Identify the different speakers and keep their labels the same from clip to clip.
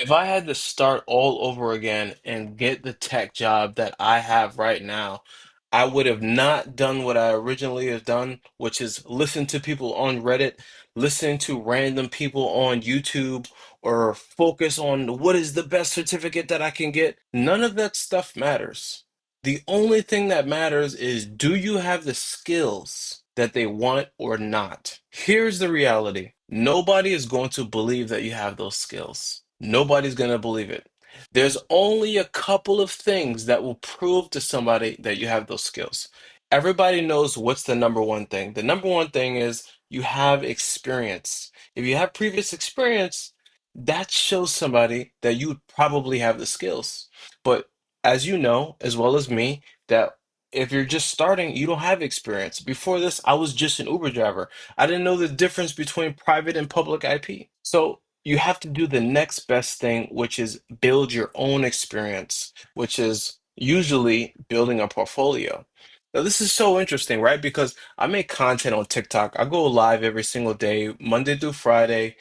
Speaker 1: If I had to start all over again and get the tech job that I have right now, I would have not done what I originally have done, which is listen to people on Reddit, listen to random people on YouTube, or focus on what is the best certificate that I can get. None of that stuff matters. The only thing that matters is, do you have the skills that they want or not? Here's the reality. Nobody is going to believe that you have those skills. Nobody's going to believe it. There's only a couple of things that will prove to somebody that you have those skills. Everybody knows what's the number one thing. The number one thing is you have experience. If you have previous experience, that shows somebody that you would probably have the skills. But as you know, as well as me, that if you're just starting, you don't have experience. Before this, I was just an Uber driver. I didn't know the difference between private and public IP. So you have to do the next best thing, which is build your own experience, which is usually building a portfolio. Now, this is so interesting, right? Because I make content on TikTok. I go live every single day, Monday through Friday,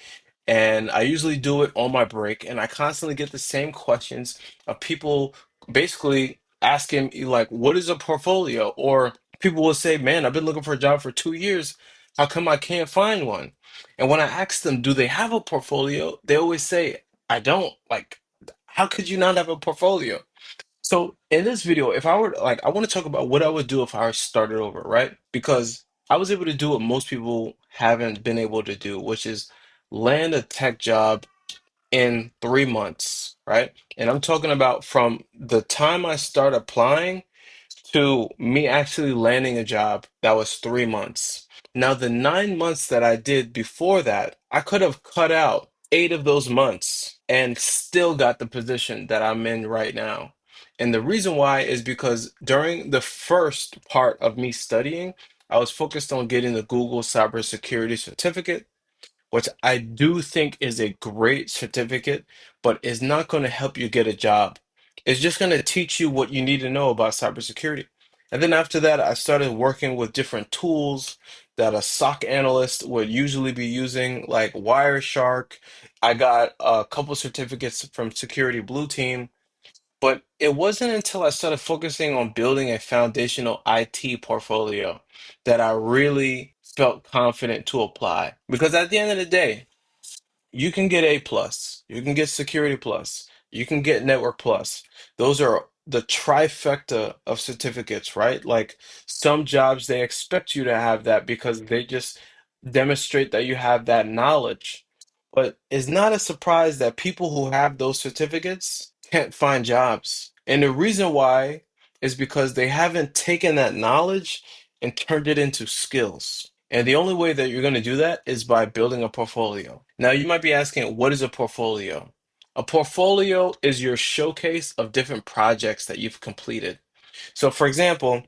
Speaker 1: and I usually do it on my break. And I constantly get the same questions of people basically asking me, like, what is a portfolio? Or people will say, man, I've been looking for a job for 2 years. How come I can't find one? And when I ask them, do they have a portfolio? They always say, I don't. Like, how could you not have a portfolio? So in this video, if I were like, I want to talk about what I would do if I started over, right? Because I was able to do what most people haven't been able to do, which is land a tech job in 3 months, right? And I'm talking about from the time I start applying to me actually landing a job, that was 3 months. Now, the 9 months that I did before that, I could have cut out 8 of those months and still got the position that I'm in right now. And the reason why is because during the first part of me studying, I was focused on getting the Google cybersecurity certificate, which I do think is a great certificate, but is not going to help you get a job. It's just going to teach you what you need to know about cybersecurity. And then after that, I started working with different tools that a SOC analyst would usually be using, like Wireshark. I got a couple certificates from Security Blue Team, but it wasn't until I started focusing on building a foundational IT portfolio that I really felt confident to apply. Because at the end of the day, you can get A plus, you can get security plus, you can get network plus. Those are the trifecta of certificates, right? Like some jobs, they expect you to have that because they just demonstrate that you have that knowledge. But it's not a surprise that people who have those certificates can't find jobs. And the reason why is because they haven't taken that knowledge and turned it into skills. And the only way that you're going to do that is by building a portfolio. Now, you might be asking, what is a portfolio? A portfolio is your showcase of different projects that you've completed. So, for example,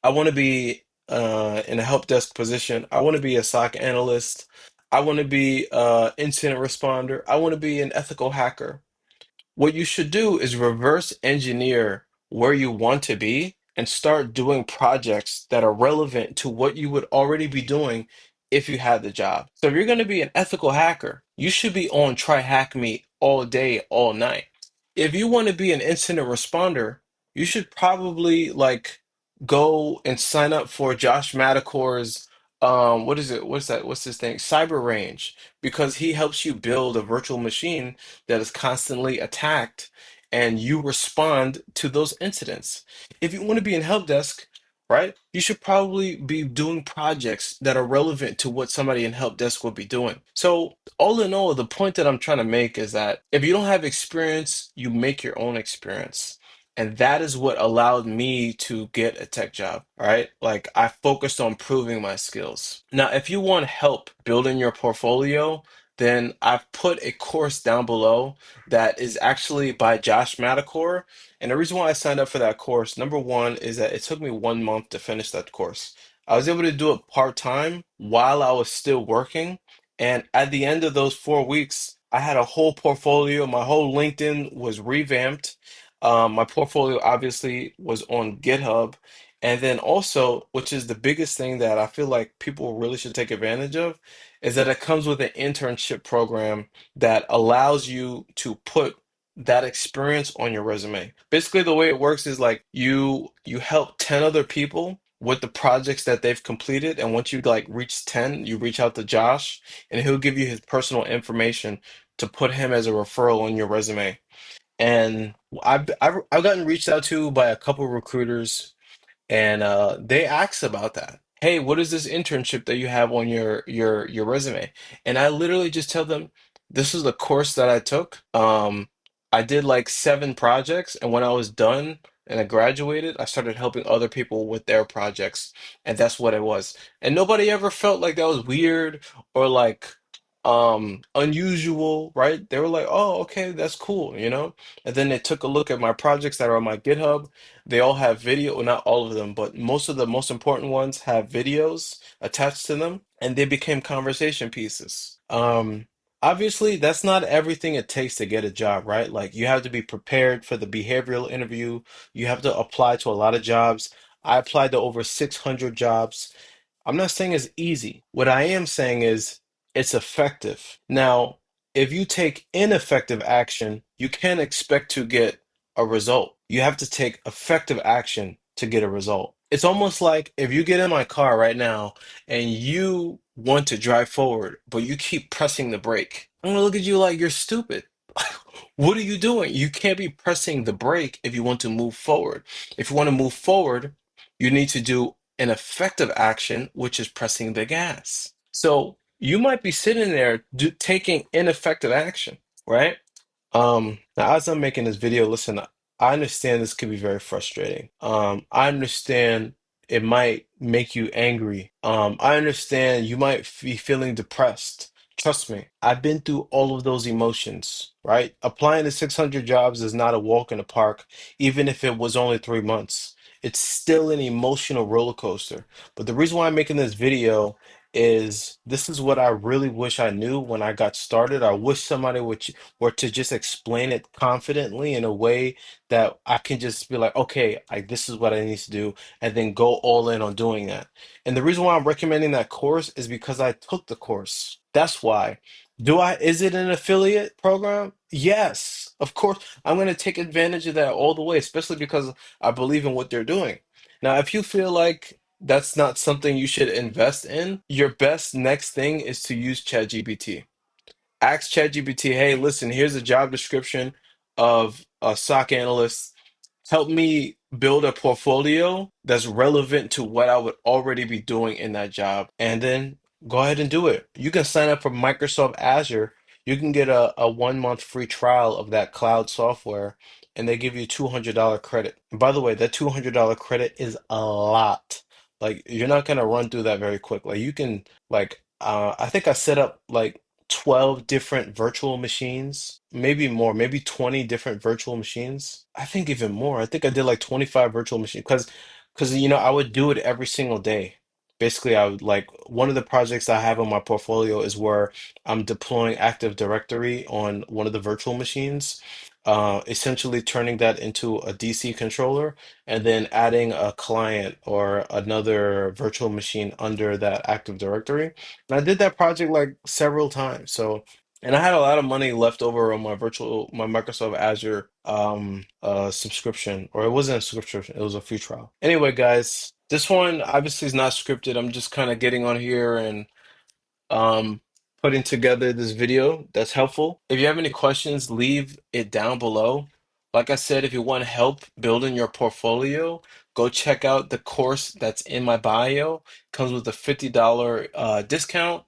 Speaker 1: I want to be in a help desk position. I want to be a SOC analyst. I want to be an incident responder. I want to be an ethical hacker. What you should do is reverse engineer where you want to be and start doing projects that are relevant to what you would already be doing if you had the job. So if you're going to be an ethical hacker, you should be on Try Hack Me all day, all night. If you want to be an incident responder, you should probably like go and sign up for Josh Madakor's what is it? What's that? What's this thing? Cyber Range, because he helps you build a virtual machine that is constantly attacked and you respond to those incidents. If you want to be in help desk, right, you should probably be doing projects that are relevant to what somebody in help desk would be doing. So, all in all, the point that I'm trying to make is that if you don't have experience, you make your own experience. And that is what allowed me to get a tech job, all right? Like I focused on proving my skills. Now, if you want help building your portfolio, then I've put a course down below that is actually by Josh Madakor. And the reason why I signed up for that course, number one, is that it took me 1 month to finish that course. I was able to do it part-time while I was still working. And at the end of those 4 weeks, I had a whole portfolio. My whole LinkedIn was revamped. My portfolio obviously was on GitHub. And then also, which is the biggest thing that I feel like people really should take advantage of, is that it comes with an internship program that allows you to put that experience on your resume. Basically, the way it works is like you help 10 other people with the projects that they've completed, and once you like reach 10, you reach out to Josh, and he'll give you his personal information to put him as a referral on your resume. And I've gotten reached out to by a couple recruiters, and they ask about that. Hey, what is this internship that you have on your resume? And I literally just tell them this is the course that I took. I did like 7 projects, and when I was done and I graduated, I started helping other people with their projects, and that's what it was. And nobody ever felt like that was weird or like unusual, right? They were like, "Oh, okay, that's cool," you know? And then they took a look at my projects that are on my GitHub. They all have video, well, not all of them, but most of the most important ones have videos attached to them, and they became conversation pieces. Obviously, that's not everything it takes to get a job, right? Like you have to be prepared for the behavioral interview. You have to apply to a lot of jobs. I applied to over 600 jobs. I'm not saying it's easy. What I am saying is it's effective. Now, if you take ineffective action, you can't expect to get a result. You have to take effective action to get a result. It's almost like if you get in my car right now and you want to drive forward, but you keep pressing the brake, I'm gonna look at you like you're stupid. What are you doing? You can't be pressing the brake if you want to move forward. If you want to move forward, you need to do an effective action, which is pressing the gas. So you might be sitting there taking ineffective action, right? Now as I'm making this video, listen, I understand this could be very frustrating. I understand it might make you angry. I understand you might be feeling depressed. Trust me, I've been through all of those emotions, right? Applying to 600 jobs is not a walk in the park, even if it was only 3 months. It's still an emotional roller coaster. But the reason why I'm making this video is this is what I really wish I knew when I got started. I wish somebody would or to just explain it confidently in a way that I can just be like, okay, this is what I need to do, and then go all in on doing that. And the reason why I'm recommending that course is because I took the course. That's why. Is it an affiliate program? Yes, of course. I'm going to take advantage of that all the way, especially because I believe in what they're doing. Now, if you feel like that's not something you should invest in, your best next thing is to use ChatGPT. Ask ChatGPT, hey, listen, here's a job description of a SOC analyst. Help me build a portfolio that's relevant to what I would already be doing in that job. And then go ahead and do it. You can sign up for Microsoft Azure. You can get a 1 month free trial of that cloud software, and they give you $200 credit. And by the way, that $200 credit is a lot. Like, you're not gonna run through that very quick. Like, you can, like, I think I set up like 12 different virtual machines, maybe more, maybe 20 different virtual machines. I think even more. I think I did like 25 virtual machines because I would do it every single day. Basically, I would like one of the projects I have on my portfolio is where I'm deploying Active Directory on one of the virtual machines, essentially turning that into a DC controller and then adding a client or another virtual machine under that Active Directory. And I did that project like several times. So, and I had a lot of money left over on my Microsoft Azure subscription, or it wasn't a subscription, it was a free trial. Anyway, guys, this one obviously is not scripted. I'm just kind of getting on here and um, putting together this video that's helpful. If you have any questions, leave it down below. Like I said, if you want help building your portfolio, go check out the course that's in my bio. Comes with a $50 discount.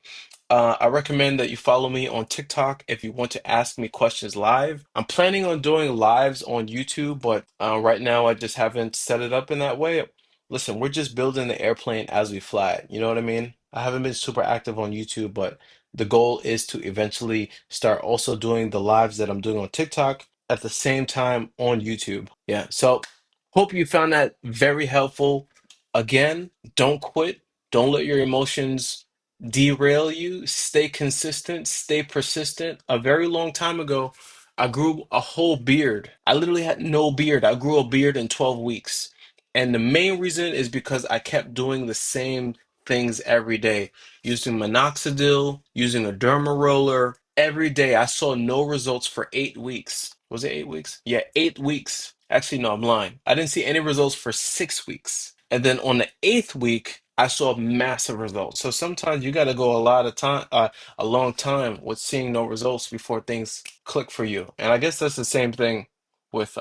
Speaker 1: I recommend that you follow me on TikTok if you want to ask me questions live. I'm planning on doing lives on YouTube, but right now I just haven't set it up in that way. Listen, we're just building the airplane as we fly it. You know what I mean? I haven't been super active on YouTube, but the goal is to eventually start also doing the lives that I'm doing on TikTok at the same time on YouTube. Yeah, so hope you found that very helpful. Again, don't quit. Don't let your emotions derail you. Stay consistent, stay persistent. A very long time ago, I grew a whole beard. I literally had no beard. I grew a beard in 12 weeks. And the main reason is because I kept doing the same things every day, using minoxidil, using a derma roller. Every day, I saw no results for 8 weeks. Was it 8 weeks? Yeah, 8 weeks. Actually, no, I'm lying. I didn't see any results for 6 weeks. And then on the eighth week, I saw massive results. So sometimes you got to go a lot of time, a long time with seeing no results before things click for you. And I guess that's the same thing with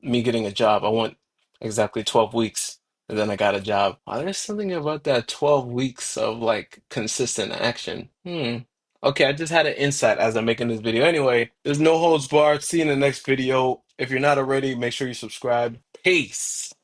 Speaker 1: me getting a job. I went exactly 12 weeks and then I got a job. There's something about that 12 weeks of like consistent action. Okay, I just had an insight as I'm making this video. Anyway, there's no holds barred. See you in the next video. If you're not already, make sure you subscribe. Peace.